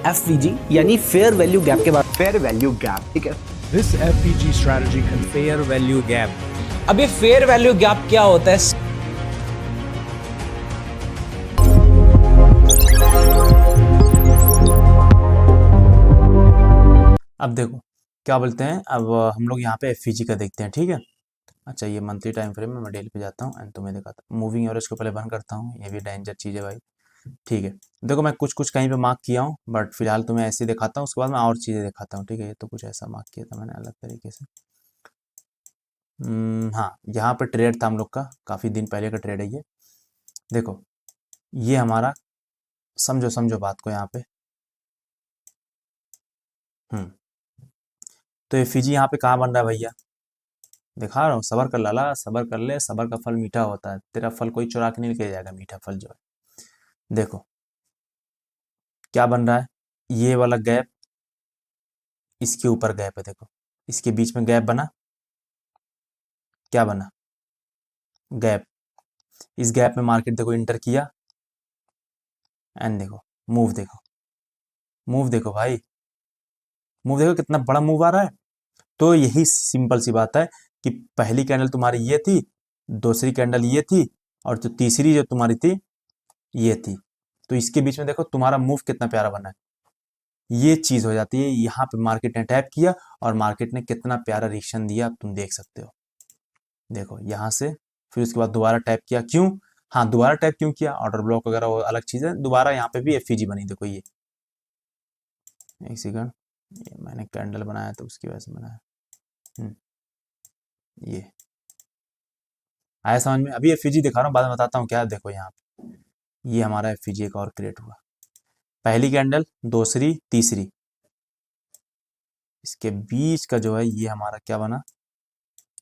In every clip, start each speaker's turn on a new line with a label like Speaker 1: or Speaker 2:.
Speaker 1: FVG यानी fair value gap के बाद
Speaker 2: फेयर वैल्यू गैप, ठीक है।
Speaker 3: This FPG strategy can fair value gap.
Speaker 4: अब ये फेयर वैल्यू गैप क्या होता है?
Speaker 5: अब देखो क्या बोलते हैं। अब हम लोग यहाँ पे एफईजी का देखते हैं, ठीक है। अच्छा, ये मंथली टाइम फ्रेम में मैं डेली पे जाता हूँ एंड तुम्हें दिखाता हूँ। मूविंग एवरेज को पहले बंद करता हूँ, ये भी डेंजर चीज़ है भाई, ठीक है। देखो मैं कुछ कुछ कहीं पे मार्क किया हूँ, बट फिलहाल तुम्हें ऐसे ही दिखाता हूँ, उसके बाद मैं और चीज़ें दिखाता हूँ, ठीक है। ये तो कुछ ऐसा मार्क किया था मैंने अलग तरीके से। हाँ, यहाँ पे ट्रेड था हम लोग का, काफ़ी दिन पहले का ट्रेड है ये। देखो ये हमारा, समझो समझो बात को यहाँ पे। तो एफईजी यहाँ पे कहाँ बन रहा है भैया, दिखा रहा हूँ। सबर कर लाला, सबर कर ले, सबर का फल मीठा होता है। तेरा फल कोई चुरा के नहीं लेके जाएगा, मीठा फल जो है। देखो क्या बन रहा है, ये वाला गैप, इसके ऊपर गैप है, देखो इसके बीच में गैप बना, क्या बना, गैप। इस गैप में मार्केट देखो इंटर किया एंड देखो मूव, देखो मूव, देखो भाई मूव, देखो कितना बड़ा मूव आ रहा है। तो यही सिंपल सी बात है कि पहली कैंडल तुम्हारी ये थी, दूसरी कैंडल ये थी, और जो तीसरी जो तुम्हारी थी ये थी। तो इसके बीच में देखो तुम्हारा मूव कितना प्यारा बना है। ये चीज हो जाती है, यहाँ पे मार्केट ने टैप किया और मार्केट ने कितना प्यारा रिएक्शन दिया, अब तुम देख सकते हो। देखो यहाँ से फिर उसके बाद दोबारा टैप किया, क्यों, हाँ दोबारा टैप क्यों किया, ऑर्डर ब्लॉक वगैरह वो अलग चीज है। दोबारा यहाँ पे भी एफईजी बनी, देखो ये, एक सेकंड, ये मैंने कैंडल बनाया तो उसकी वजह से बनाया। ये आया समझ में। अभी एफईजी दिखा रहा हूँ, बाद में बताता हूँ क्या है। देखो यहाँ पे ये हमारा एफईजी एक और क्रिएट हुआ, पहली कैंडल, दूसरी, तीसरी, इसके बीच का जो है ये हमारा क्या बना,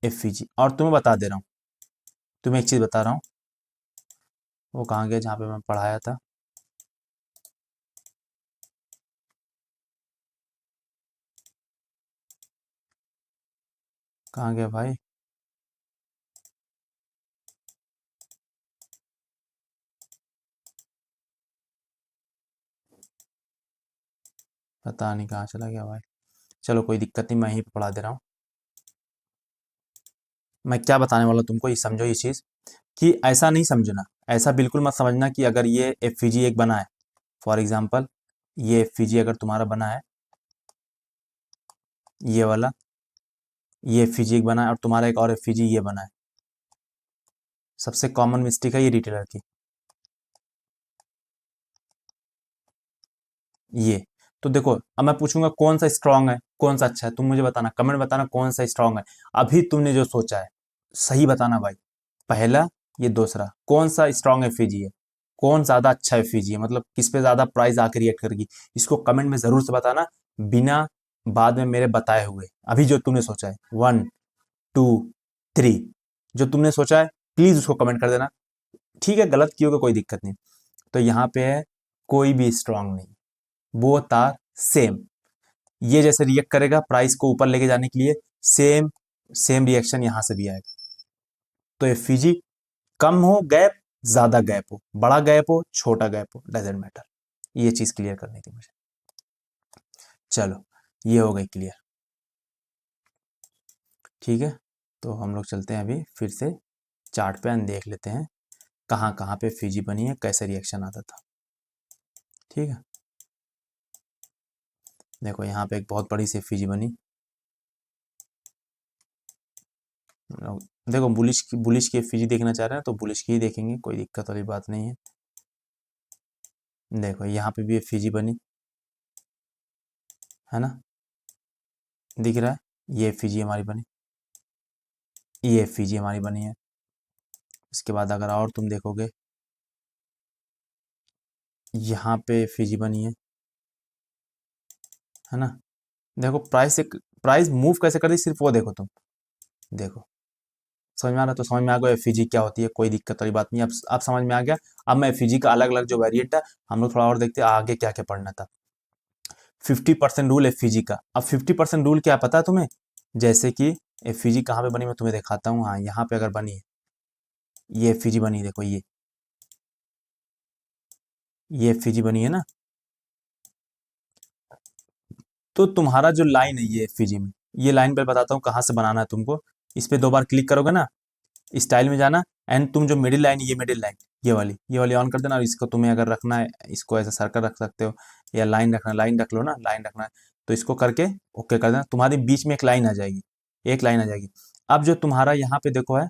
Speaker 5: एफईजी। और तुम्हें बता दे रहा हूँ, तुम्हें एक चीज बता रहा हूँ, वो कहाँ गया जहाँ पे मैं पढ़ाया था, कहाँ गया भाई, पता नहीं कहाँ चला गया भाई। चलो कोई दिक्कत नहीं, मैं यहीं पे पढ़ा दे रहा हूँ। मैं क्या बताने वाला हूँ तुमको, ये समझो ये चीज़, कि ऐसा नहीं समझना, ऐसा बिल्कुल मत समझना कि अगर ये एफईजी एक बना है, फॉर एग्जांपल ये एफईजी अगर तुम्हारा बना है, ये वाला, ये एफईजी एक बना है और तुम्हारा एक और एफईजी ये बना है, सबसे कॉमन मिस्टेक है ये रिटेलर की, ये। तो देखो अब मैं पूछूंगा कौन सा स्ट्रांग है, कौन सा अच्छा है, तुम मुझे बताना, कमेंट बताना कौन सा स्ट्रांग है। अभी तुमने जो सोचा है सही बताना भाई, पहला ये, दूसरा, कौन सा स्ट्रांग एफईजी है, कौन ज्यादा अच्छा एफईजी है, मतलब किस पे ज्यादा प्राइस आकर रिएक्ट करेगी, इसको कमेंट में जरूर से बताना, बिना बाद में मेरे बताए हुए। अभी जो तुमने सोचा है 1 2 3, जो तुमने सोचा है प्लीज उसको कमेंट कर देना, ठीक है। गलत किए होगा कोई दिक्कत नहीं। तो यहाँ पे है कोई भी स्ट्रांग नहीं, बोथ आर सेम। ये जैसे रिएक्ट करेगा प्राइस को ऊपर लेके जाने के लिए, सेम सेम रिएक्शन यहाँ से भी आएगा। तो एफईजी कम हो गैप, ज्यादा गैप हो, बड़ा गैप हो, छोटा गैप हो, डजेंट मैटर। ये चीज क्लियर करनी थी मुझे। चलो ये हो गई क्लियर, ठीक है। तो हम लोग चलते हैं अभी फिर से चार्ट पे एंड देख लेते हैं कहाँ कहाँ पे एफईजी बनी है, कैसे रिएक्शन आता था, ठीक है। देखो यहाँ पे एक बहुत बड़ी सी एफईजी बनी, देखो बुलिश की एफईजी देखना चाह रहे हैं तो बुलिश की ही देखेंगे, कोई दिक्कत वाली बात नहीं है। देखो यहाँ पे भी एफईजी बनी है ना, दिख रहा है, ये एफईजी हमारी बनी, ये एफईजी हमारी बनी है। इसके बाद अगर और तुम देखोगे, यहाँ पे एफईजी बनी है ना। देखो प्राइस मूव कैसे कर दी, सिर्फ वो देखो तुम, देखो समझ में आ रहा है। तो समझ में आ गया एफईजी क्या होती है, कोई दिक्कत वाली बात नहीं। अब समझ में आ गया। अब मैं एफईजी का अलग अलग जो वेरिएंट है हम लोग थोड़ा और देखते हैं आगे क्या क्या पढ़ना था। 50% रूल एफईजी का। अब 50% रूल क्या पता है तुम्हें, जैसे कि एफईजी कहाँ पे बनी मैं तुम्हें दिखाता हूँ। हाँ यहाँ पे अगर बनी है, ये एफईजी बनी है, देखो ये एफईजी बनी है ना, तो तुम्हारा जो लाइन है ये एफईजी में, ये लाइन पे बताता हूँ कहाँ से बनाना है तुमको। इस पे 2 बार क्लिक करोगे ना, स्टाइल में जाना, एंड तुम जो मिडिल लाइन, ये मिडिल लाइन, ये वाली ऑन कर देना। और इसको तुम्हें अगर रखना है, इसको ऐसे सर्कल रख सकते हो, या लाइन रखना, लाइन रख लो ना, लाइन रखना है तो इसको करके ओके कर देना। तुम्हारी बीच में एक लाइन आ जाएगी, एक लाइन आ जाएगी। अब जो तुम्हारा यहाँ पे देखो है,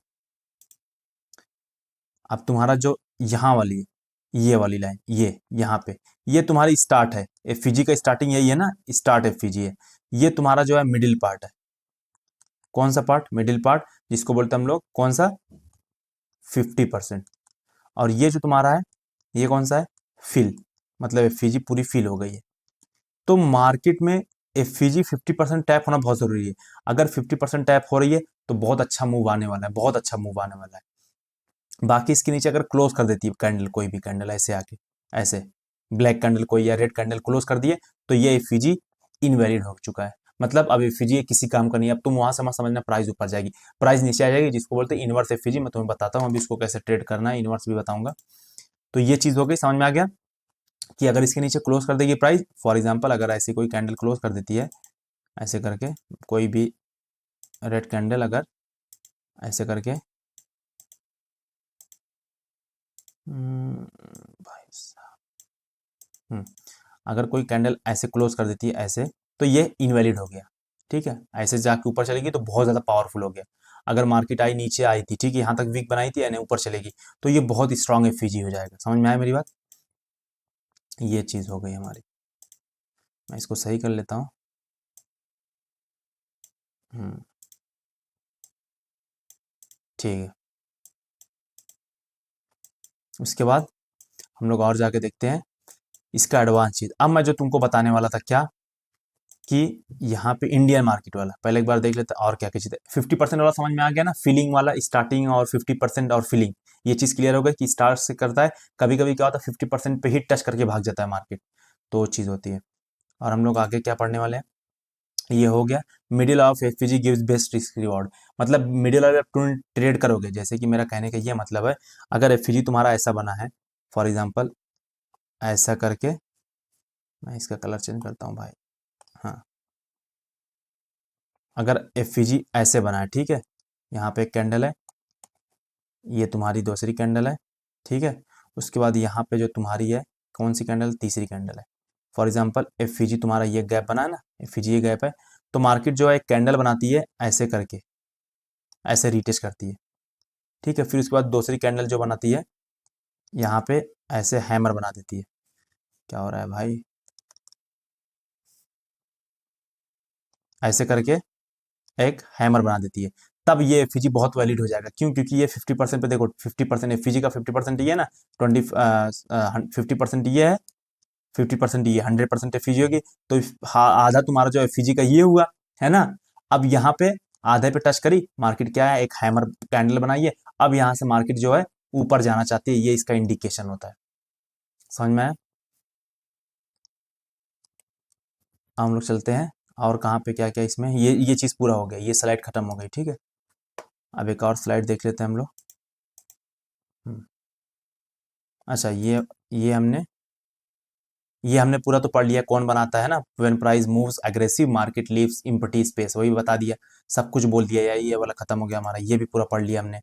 Speaker 5: अब तुम्हारा जो यहाँ वाली है, ये वाली लाइन, ये यहाँ पे, ये तुम्हारी स्टार्ट है। एफईजी का स्टार्टिंग यही है ना, स्टार्ट एफईजी है। ये तुम्हारा जो है मिडिल पार्ट है। कौन सा पार्ट? मिडिल पार्ट, जिसको बोलते हैं हम लोग कौन सा? 50%। और ये जो तुम्हारा है, ये कौन सा है? फिल, मतलब एफईजी पूरी फिल हो गई है। तो मार्केट में एफईजी 50% टैप होना बहुत जरूरी है। अगर 50% टैप हो रही है तो बहुत अच्छा मूव आने वाला है, बहुत अच्छा मूव आने वाला है। बाकी इसके नीचे अगर क्लोज कर देती है कैंडल, कोई भी कैंडल ऐसे आके, ऐसे ब्लैक कैंडल कोई या रेड कैंडल क्लोज कर दिए, तो ये एफईजी इनवैलिड हो चुका है। मतलब अब एफईजी किसी काम का नहीं है। अब तुम वहां से मत समझना प्राइस ऊपर जाएगी, प्राइस नीचे आ जाएगी, जिसको बोलते हैं इनवर्स एफईजी। मैं तुम्हें बताता हूँ अभी इसको कैसे ट्रेड करना है, इनवर्स भी बताऊंगा। तो ये चीज हो गई, समझ में आ गया कि अगर इसके नीचे क्लोज कर देगी प्राइस, फॉर एग्जांपल अगर ऐसी कोई कैंडल क्लोज कर देती है ऐसे करके, कोई भी रेड कैंडल अगर ऐसे करके, भाई साहब, अगर कोई कैंडल ऐसे क्लोज कर देती है ऐसे, तो ये इनवैलिड हो गया। ठीक है, ऐसे जाके ऊपर चलेगी तो बहुत ज़्यादा पावरफुल हो गया। अगर मार्केट आई नीचे आई थी, ठीक है, यहाँ तक वीक बनाई थी, यानी ऊपर चलेगी, तो ये बहुत स्ट्रांग एफईजी हो जाएगा। समझ में आया मेरी बात? ये चीज़ हो गई हमारी। मैं इसको सही कर लेता हूँ। ठीक है, उसके बाद हम लोग और जाके देखते हैं इसका एडवांस चीज़। अब मैं जो तुमको बताने वाला था क्या, कि यहाँ पे इंडियन मार्केट वाला पहले एक बार देख लेते हैं और क्या क्या चीज़ है। 50% वाला समझ में आ गया ना, फीलिंग वाला, स्टार्टिंग और 50% और फीलिंग, ये चीज़ क्लियर हो गई कि स्टार्ट से करता है। कभी कभी क्या होता है 50% पे ही टच करके भाग जाता है मार्केट, तो वो चीज़ होती है। और हम लोग आगे क्या पढ़ने वाले हैं, ये हो गया middle of FPG gives best risk reward. मतलब मिडिल ऑफ तुम ट्रेड करोगे, जैसे कि मेरा कहने का ये मतलब है, अगर एफपीजी तुम्हारा ऐसा बना है, फॉर एग्जांपल ऐसा करके, मैं इसका कलर चेंज करता हूँ भाई, हाँ, अगर एफपीजी ऐसे बना है, ठीक है, यहाँ पे एक कैंडल है, ये तुम्हारी दूसरी कैंडल है, ठीक है, उसके बाद यहाँ पे जो तुम्हारी है कौन सी कैंडल? तीसरी कैंडल है। फॉर एग्जांपल एफपीजी तुम्हारा ये गैप बना है ना, एफपीजी ये गैप है, तो मार्केट जो है एक कैंडल बनाती है ऐसे करके, ऐसे रिटेस्ट करती है, ठीक है, फिर उसके बाद दूसरी कैंडल जो बनाती है यहाँ पे ऐसे हैमर बना देती है। क्या हो रहा है भाई? ऐसे करके एक हैमर बना देती है, तब ये एफईजी बहुत वैलिड हो जाएगा। क्यों? क्योंकि ये 50% पे, देखो 50% एफईजी का 50% ये है ना, 50% ये है, 50% ये, 100% एफईजी होगी, तो आधा तुम्हारा जो एफईजी का ये हुआ है ना। अब यहाँ पे आधे पे टच करी मार्केट, क्या है, एक हैमर कैंडल बनाई है। अब यहाँ से मार्केट जो है ऊपर जाना चाहती है, ये इसका इंडिकेशन होता है। समझ में आया? अब हम लोग चलते हैं और कहाँ पे क्या क्या इसमें, ये चीज़ पूरा हो गया, ये स्लाइड खत्म हो गई, ठीक है। अब एक और स्लाइड देख लेते हैं हम लोग। हम्म, अच्छा, ये हमने पूरा तो पढ़ लिया, कौन बनाता है ना, when price moves aggressive market leaves empty space, वही बता दिया, सब कुछ बोल दिया यार, ये वाला खत्म हो गया हमारा, ये भी पूरा पढ़ लिया हमने।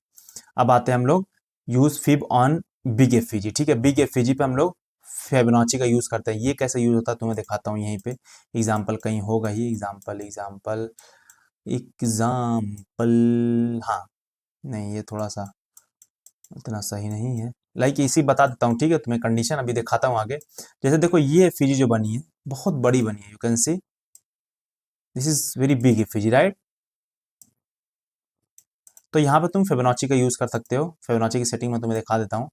Speaker 5: अब आते हैं हम लोग use fib on big FEG, ठीक है, बिग एफईजी पे हम लोग फिबोनाची का यूज करते हैं। ये कैसे यूज होता है तुम्हें दिखाता हूँ यहीं पे, एग्जाम्पल कहीं होगा ही, एग्जाम्पल एग्जाम्पल एग्जाम्पल, हाँ, नहीं ये थोड़ा सा इतना सही नहीं है, लाइक इसी बता देता हूँ, ठीक है, तुम्हें कंडीशन अभी दिखाता हूँ आगे। जैसे देखो ये एफईजी जो बनी है बहुत बड़ी बनी है, you can see this is very big FEG, right. तो यहाँ पे तुम फिबोनाची का यूज कर सकते हो। फिबोनाची की सेटिंग में तुम्हें दिखा देता हूँ,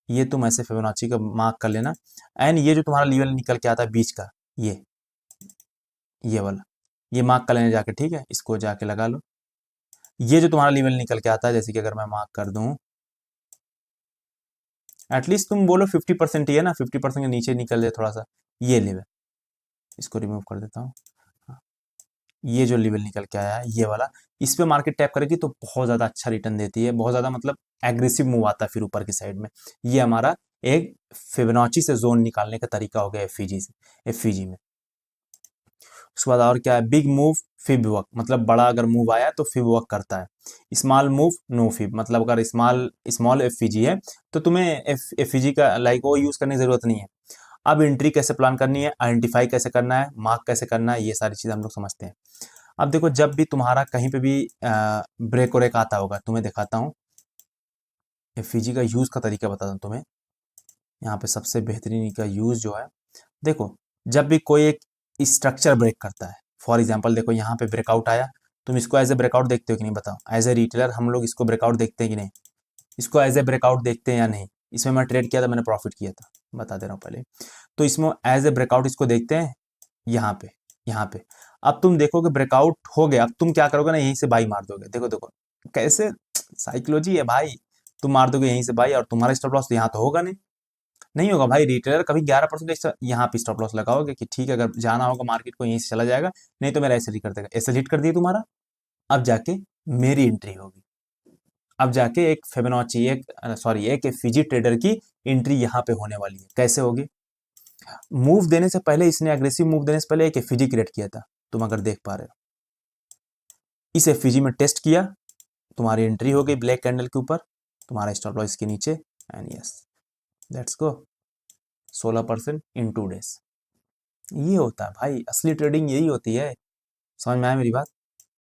Speaker 5: ये तुम ऐसे फिबोनाची का मार्क कर लेना, एंड ये जो तुम्हारा लेवल निकल के आता है बीच का, ये वाला, ये मार्क कर लेने जाके, ठीक है, इसको जाके लगा लो। ये जो तुम्हारा लेवल निकल के आता है, जैसे कि अगर मैं मार्क कर दूं, एटलीस्ट तुम बोलो 50% ही है ना, 50% के नीचे निकल जाए थोड़ा सा, ये लेवल, इसको रिमूव कर देता हूँ। हाँ, ये जो लेवल निकल के आया है ये वाला, इस पे मार्केट टैप करेगी तो बहुत ज़्यादा अच्छा रिटर्न देती है, बहुत ज़्यादा मतलब एग्रेसिव मूव आता है फिर ऊपर की साइड में। ये हमारा एक फिबोनाची से जोन निकालने का तरीका हो गया एफईजी में। उसके बाद और क्या है, बिग मूव फिब वर्क, मतलब बड़ा अगर मूव आया तो फिब वर्क करता है। स्मॉल मूव नो फिब, मतलब अगर स्मॉल स्मॉल एफईजी है तो तुम्हें एफईजी का लाइक वो यूज करने की जरूरत नहीं है। अब एंट्री कैसे प्लान करनी है, आइडेंटिफाई कैसे करना है, मार्क कैसे करना है, ये सारी चीज़ हम लोग समझते हैं। अब देखो जब भी तुम्हारा कहीं पे भी ब्रेक व्रेक आता होगा, तुम्हें दिखाता हूँ एफईजी का यूज़ का तरीका बताता हूँ तुम्हें। यहाँ पे सबसे बेहतरीन का यूज़ जो है, देखो जब भी कोई एक स्ट्रक्चर ब्रेक करता है, फॉर एग्जांपल देखो यहाँ पे ब्रेकआउट आया, तुम इसको एज ए ब्रेकआउट देखते हो कि नहीं बताओ, एज ए रिटेलर हम लोग इसको ब्रेकआउट देखते हैं कि नहीं, इसको एज ए ब्रेकआउट देखते हैं या नहीं। इसमें मैं ट्रेड किया था, मैंने प्रॉफिट किया था, बता दे रहा हूँ पहले। तो इसमें एज ए ब्रेकआउट इसको देखते हैं, यहाँ पे यहाँ पे। अब तुम देखोगे ब्रेकआउट हो गया, अब तुम क्या करोगे ना, यहीं से बाई मार दोगे। देखो देखो कैसे साइकोलॉजी है भाई, तुम मार दोगे यहीं से बाई, और तुम्हारा स्टॉप लॉस यहाँ तो होगा नहीं, नहीं होगा भाई। रिटेलर कभी 11% यहाँ पे स्टॉप लॉस लगाओगे कि ठीक है अगर जाना होगा मार्केट को यहीं से चला जाएगा, नहीं तो मेरा ऐसे हिट कर देगा, ऐसे हिट कर दिया तुम्हारा। अब जाके मेरी एंट्री होगी, अब जाके एक फिबोनाची एक एफईजी ट्रेडर की एंट्री यहाँ पे होने वाली है। कैसे होगी, मूव देने से पहले इसने अग्रेसिव मूव देने से पहले एक एफईजी क्रिएट किया था, तुम अगर देख पा रहे हो। इस एफईजी में टेस्ट किया, तुम्हारी एंट्री हो गई ब्लैक कैंडल के ऊपर, तुम्हारा स्टॉप लॉस के नीचे, and yes let's go 16% in 2 days. ये होता है भाई असली ट्रेडिंग, यही होती है। समझ में आया मेरी बात?